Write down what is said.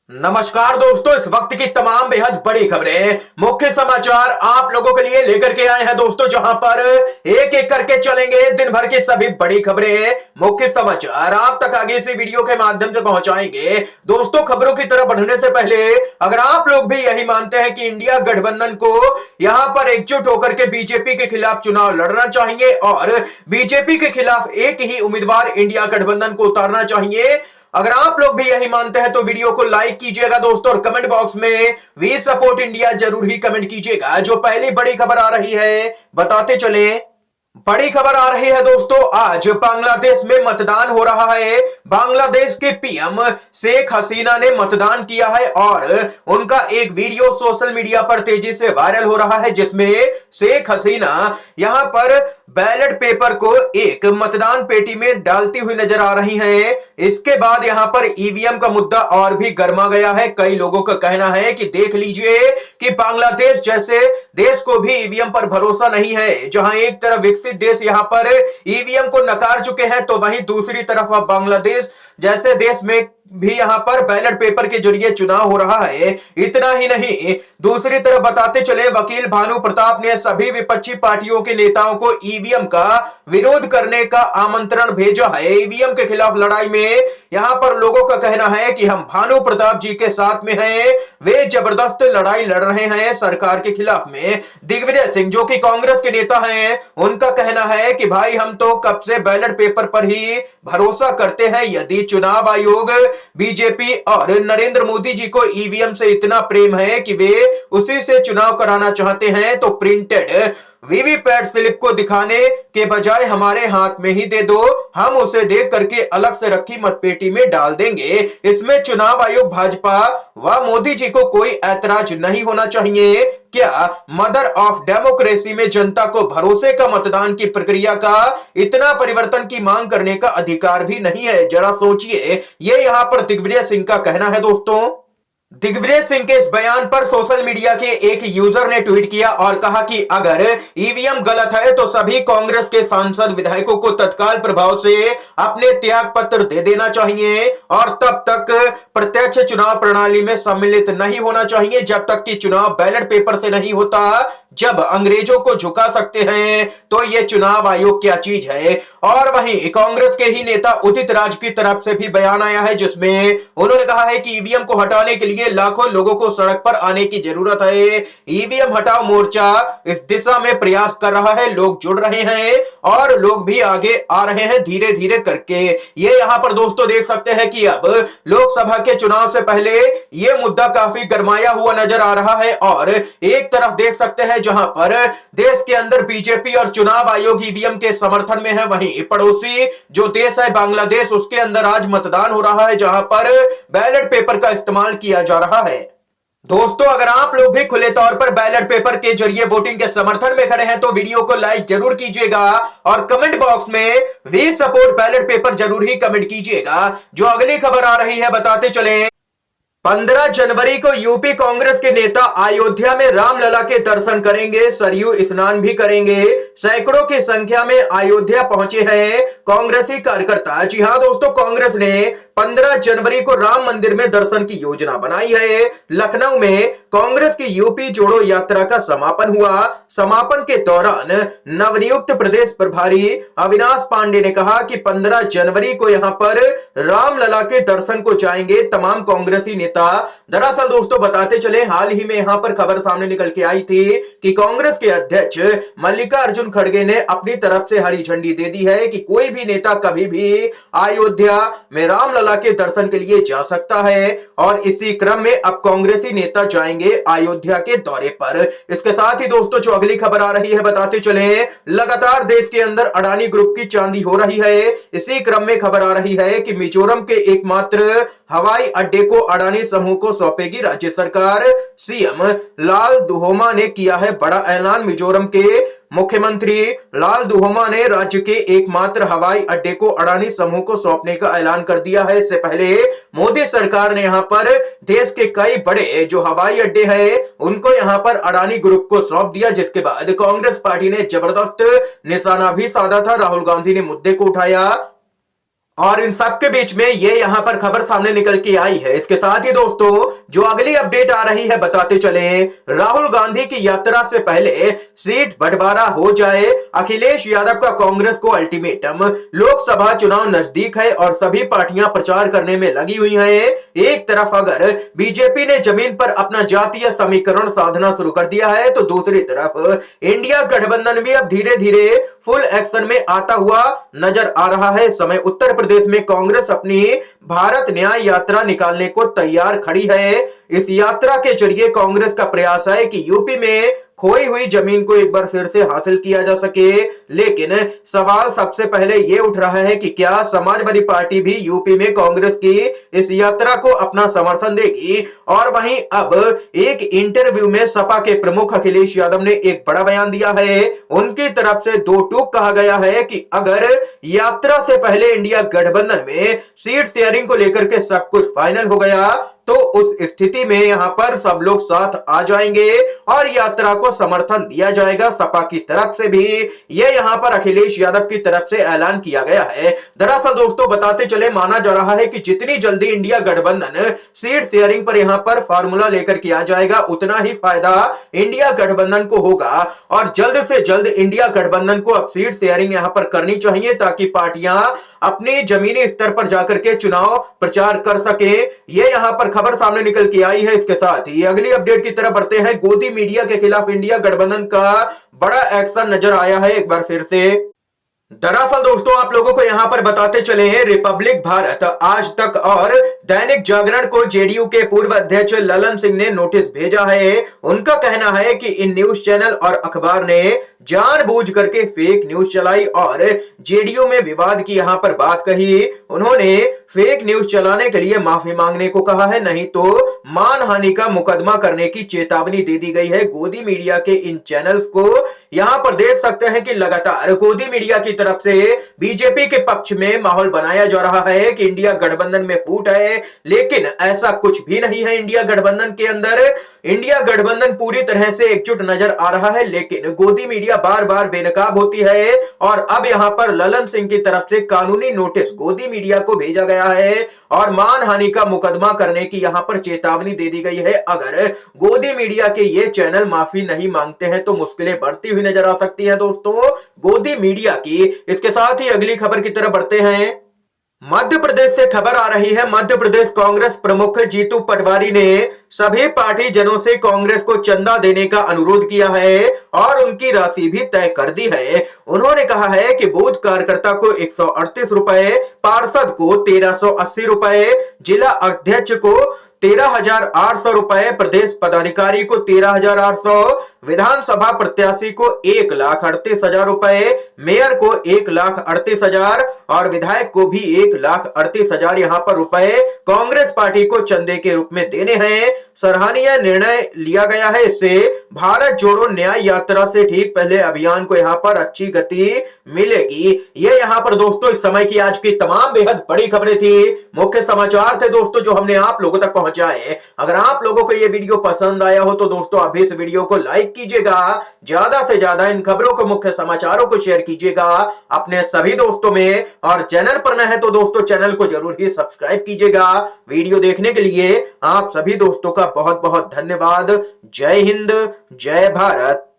नमस्कार दोस्तों, इस वक्त की तमाम बेहद बड़ी खबरें, मुख्य समाचार आप लोगों के लिए लेकर के आए हैं दोस्तों, जहां पर एक एक करके चलेंगे दिन भर की सभी बड़ी खबरें। मुख्य समाचार आप तक आगे इसी वीडियो के माध्यम से पहुंचाएंगे। दोस्तों, खबरों की तरफ बढ़ने से पहले अगर आप लोग भी यही मानते हैं कि इंडिया गठबंधन को यहां पर एकजुट होकर के बीजेपी के खिलाफ चुनाव लड़ना चाहिए और बीजेपी के खिलाफ एक ही उम्मीदवार इंडिया गठबंधन को उतारना चाहिए, अगर आप लोग भी यही मानते हैं तो वीडियो को लाइक कीजिएगा दोस्तों, और कमेंट बॉक्स में वी सपोर्ट इंडिया जरूर ही कमेंट कीजिएगा। जो पहली बड़ी खबर आ रही है बताते चले। बड़ी खबर आ रही है दोस्तों, आज बांग्लादेश में मतदान हो रहा है। बांग्लादेश के पीएम शेख हसीना ने मतदान किया है और उनका एक वीडियो सोशल मीडिया पर तेजी से वायरल हो रहा है, जिसमें शेख हसीना यहां पर बैलेट पेपर को एक मतदान पेटी में डालती हुई नजर आ रही हैं। इसके बाद यहां पर ईवीएम का मुद्दा और भी गर्मा गया है। कई लोगों का कहना है कि देख लीजिए कि बांग्लादेश जैसे देश को भी ईवीएम पर भरोसा नहीं है। जहां एक तरफ विकसित देश यहां पर ईवीएम को नकार चुके हैं, तो वहीं दूसरी तरफ बांग्लादेश जैसे देश में भी यहां पर बैलेट पेपर के जरिए चुनाव हो रहा है। इतना ही नहीं, दूसरी तरफ बताते चले, वकील भानु प्रताप ने सभी विपक्षी पार्टियों के नेताओं को ईवीएम का विरोध करने का आमंत्रण भेजा है। ईवीएम के खिलाफ लड़ाई में यहां पर लोगों का कहना है कि हम भानु प्रताप जी के साथ में हैं, वे जबरदस्त लड़ाई लड़ रहे हैं सरकार के खिलाफ में। दिग्विजय सिंह जो कि कांग्रेस के नेता हैं, उनका कहना है कि भाई हम तो कब से बैलेट पेपर पर ही भरोसा करते हैं। यदि चुनाव आयोग, बीजेपी और नरेंद्र मोदी जी को ईवीएम से इतना प्रेम है कि वे उसी से चुनाव कराना चाहते हैं, तो प्रिंटेड वीवीपैट स्लिप को दिखाने के बजाय हमारे हाथ में ही दे दो, हम उसे देख करके अलग से रखी मतपेटी में डाल देंगे। इसमें चुनाव आयोग, भाजपा व मोदी जी को कोई ऐतराज नहीं होना चाहिए। क्या मदर ऑफ डेमोक्रेसी में जनता को भरोसे का मतदान की प्रक्रिया का इतना परिवर्तन की मांग करने का अधिकार भी नहीं है? जरा सोचिए, ये यहां पर दिग्विजय सिंह का कहना है दोस्तों। दिग्विजय सिंह के इस बयान पर सोशल मीडिया के एक यूजर ने ट्वीट किया और कहा कि अगर ईवीएम गलत है तो सभी कांग्रेस के सांसद विधायकों को तत्काल प्रभाव से अपने त्याग पत्र दे देना चाहिए और तब तक प्रत्यक्ष चुनाव प्रणाली में सम्मिलित नहीं होना चाहिए जब तक कि चुनाव बैलेट पेपर से नहीं होता। जब अंग्रेजों को झुका सकते हैं तो ये चुनाव आयोग क्या चीज है। और वहीं कांग्रेस के ही नेता उदित राज की तरफ से भी बयान आया है, जिसमें उन्होंने कहा है कि ईवीएम को हटाने के लिए लाखों लोगों को सड़क पर आने की जरूरत है। ईवीएम हटाओ मोर्चा इस दिशा में प्रयास कर रहा है, लोग जुड़ रहे हैं और लोग भी आगे आ रहे हैं धीरे धीरे करके। ये यहां पर दोस्तों देख सकते हैं कि अब लोकसभा के चुनाव से पहले ये मुद्दा काफी गरमाया हुआ नजर आ रहा है और एक तरफ देख सकते हैं जहां पर देश के अंदर बीजेपी और चुनाव आयोग ईवीएम के समर्थन में है, वहीं पड़ोसी जो देश है बांग्लादेश, उसके अंदर आज मतदान हो रहा है जहां पर बैलेट पेपर का इस्तेमाल किया जा रहा है। दोस्तों, अगर आप लोग भी खुले तौर पर बैलेट पेपर के जरिए वोटिंग के समर्थन में खड़े हैं तो वीडियो को लाइक जरूर कीजिएगा और कमेंट बॉक्स में वी सपोर्ट बैलेट पेपर जरूर ही कमेंट कीजिएगा। जो अगली खबर आ रही है बताते चले। 15 जनवरी को यूपी कांग्रेस के नेता अयोध्या में रामलला के दर्शन करेंगे, सरयू स्नान भी करेंगे। सैकड़ों की संख्या में अयोध्या पहुंचे हैं कांग्रेसी कार्यकर्ता। जी हां दोस्तों, कांग्रेस ने 15 जनवरी को राम मंदिर में दर्शन की योजना बनाई है। लखनऊ में कांग्रेस की यूपी जोड़ो यात्रा का समापन हुआ। समापन के दौरान नवनियुक्त प्रदेश प्रभारी अविनाश पांडे ने कहा कि 15 जनवरी को यहां पर रामलला के दर्शन को जाएंगे तमाम कांग्रेसी नेता। दरअसल दोस्तों बताते चले, हाल ही में यहां पर खबर सामने निकल के आई थी कि कांग्रेस के अध्यक्ष मल्लिकार्जुन खड़गे ने अपनी तरफ से हरी झंडी दे दी है कि कोई भी नेता कभी भी अयोध्या में रामलला के दर्शन के लिए जा सकता है और इसी क्रम में अब कांग्रेसी नेता जाएंगे अयोध्या के दौरे पर। इसके साथ ही दोस्तों जो अगली खबर आ रही है बताते चले, लगातार देश के अंदर अडानी ग्रुप की चांदी हो रही है। इसी क्रम में खबर आ रही है कि मिजोरम के एकमात्र हवाई अड्डे को अडानी समूह को सौंपेगी राज्य सरकार। सीएम लाल दुहोमा ने किया है बड़ा ऐलान। मिजोरम के मुख्यमंत्री लाल दुहोमा ने राज्य के एकमात्र हवाई अड्डे को अडानी समूह को सौंपने का ऐलान कर दिया है। इससे पहले मोदी सरकार ने यहां पर देश के कई बड़े जो हवाई अड्डे हैं उनको यहां पर अडानी ग्रुप को सौंप दिया, जिसके बाद कांग्रेस पार्टी ने जबरदस्त निशाना भी साधा था। राहुल गांधी ने मुद्दे को उठाया और इन सब के बीच में ये यहाँ पर खबर सामने निकल के आई है। इसके साथ ही दोस्तों जो अगली अपडेट आ रही है बताते चले, राहुल गांधी की यात्रा से पहले सीट बंटवारा हो जाए, अखिलेश यादव का कांग्रेस को अल्टीमेटम। लोकसभा चुनाव नजदीक है और सभी पार्टियां प्रचार करने में लगी हुई हैं। एक तरफ अगर बीजेपी ने जमीन पर अपना जातीय समीकरण साधना शुरू कर दिया है, तो दूसरी तरफ इंडिया गठबंधन भी अब धीरे धीरे फुल एक्शन में आता हुआ नजर आ रहा है। इस समय उत्तर प्रदेश में कांग्रेस अपनी भारत न्याय यात्रा निकालने को तैयार खड़ी है। इस यात्रा के जरिए कांग्रेस का प्रयास है कि यूपी में खोई हुई जमीन को एक बार फिर से हासिल किया जा सके। लेकिन सवाल सबसे पहले यह उठ रहा है कि क्या समाजवादी पार्टी भी यूपी में कांग्रेस की इस यात्रा को अपना समर्थन देगी। और वहीं अब एक इंटरव्यू में सपा के प्रमुख अखिलेश यादव ने एक बड़ा बयान दिया है। उनकी तरफ से दो टूक कहा गया है कि अगर यात्रा से पहले इंडिया गठबंधन में सीट शेयरिंग को लेकर के सब कुछ फाइनल हो गया, तो उस स्थिति में यहां पर सब लोग साथ आ जाएंगे और यात्रा को समर्थन दिया जाएगा। सपा की तरफ से भी यह यहां पर अखिलेश यादव की तरफ से ऐलान किया गया है। दरअसल दोस्तों बताते चले, माना जा रहा है कि जितनी जल्दी इंडिया गठबंधन सीट शेयरिंग पर यहां पर फार्मूला लेकर के आ जाएगा, उतना ही फायदा इंडिया गठबंधन को होगा। और जल्द से जल्द इंडिया गठबंधन को अब सीट शेयरिंग यहां पर करनी चाहिए, ताकि पार्टियां अपने जमीनी स्तर पर जाकर के चुनाव प्रचार कर सके। ये यहां पर खबर सामने निकल के आई है। इसके साथ ही अगली अपडेट की तरफ बढ़ते हैं। गोदी मीडिया के खिलाफ इंडिया गठबंधन का बड़ा एक्शन नजर आया है एक बार फिर से। दरअसल दोस्तों आप लोगों को यहां पर बताते चले हैं, रिपब्लिक भारत, आज तक और दैनिक जागरण को जेडीयू के पूर्व अध्यक्ष ललन सिंह ने नोटिस भेजा है। उनका कहना है कि इन न्यूज चैनल और अखबार ने जानबूझ करके फेक न्यूज चलाई और जेडीयू में विवाद की यहां पर बात कही। उन्होंने फेक न्यूज चलाने के लिए माफी मांगने को कहा है, नहीं तो मानहानि का मुकदमा करने की चेतावनी दे दी गई है। गोदी मीडिया के इन चैनल्स को यहां पर देख सकते हैं कि लगातार गोदी मीडिया की तरफ से बीजेपी के पक्ष में माहौल बनाया जा रहा है कि इंडिया गठबंधन में फूट है, लेकिन ऐसा कुछ भी नहीं है। इंडिया गठबंधन के अंदर इंडिया गठबंधन पूरी तरह से एकजुट नजर आ रहा है, लेकिन गोदी मीडिया बार बार बेनकाब होती है। और अब यहां पर ललन सिंह की तरफ से कानूनी नोटिस गोदी मीडिया को भेजा गया है और मानहानि का मुकदमा करने की यहां पर चेतावनी दे दी गई है। अगर गोदी मीडिया के ये चैनल माफी नहीं मांगते हैं तो मुश्किलें बढ़ती हुई नजर आ सकती हैं दोस्तों गोदी मीडिया की। इसके साथ ही अगली खबर की तरफ बढ़ते हैं। मध्य प्रदेश से खबर आ रही है। मध्य प्रदेश कांग्रेस प्रमुख जीतू पटवारी ने सभी पार्टी जनों से कांग्रेस को चंदा देने का अनुरोध किया है और उनकी राशि भी तय कर दी है। उन्होंने कहा है कि बूथ कार्यकर्ता को 138 रुपए, पार्षद को 1380 रुपए, जिला अध्यक्ष को 13,800 रुपए, प्रदेश पदाधिकारी को 13,800, विधानसभा प्रत्याशी को 1,38,000 रुपए, मेयर को 1,38,000 और विधायक को भी 1,38,000 यहां पर रुपए कांग्रेस पार्टी को चंदे के रूप में देने हैं। सराहनीय निर्णय लिया गया है। इससे भारत जोड़ो न्याय यात्रा से ठीक पहले अभियान को यहां पर अच्छी गति मिलेगी। ये यहां पर दोस्तों इस समय की आज की तमाम बेहद बड़ी खबरें थी, मुख्य समाचार थे दोस्तों जो हमने आप लोगों तक पहुंचाए। अगर आप लोगों को ये वीडियो पसंद आया हो तो दोस्तों अभी इस वीडियो को लाइक कीजिएगा, ज्यादा से ज्यादा इन खबरों को, मुख्य समाचारों को शेयर कीजिएगा अपने सभी दोस्तों में, और चैनल पर नए हैं तो दोस्तों चैनल को जरूर ही सब्सक्राइब कीजिएगा। वीडियो देखने के लिए आप सभी दोस्तों का बहुत बहुत धन्यवाद। जय हिंद, जय भारत।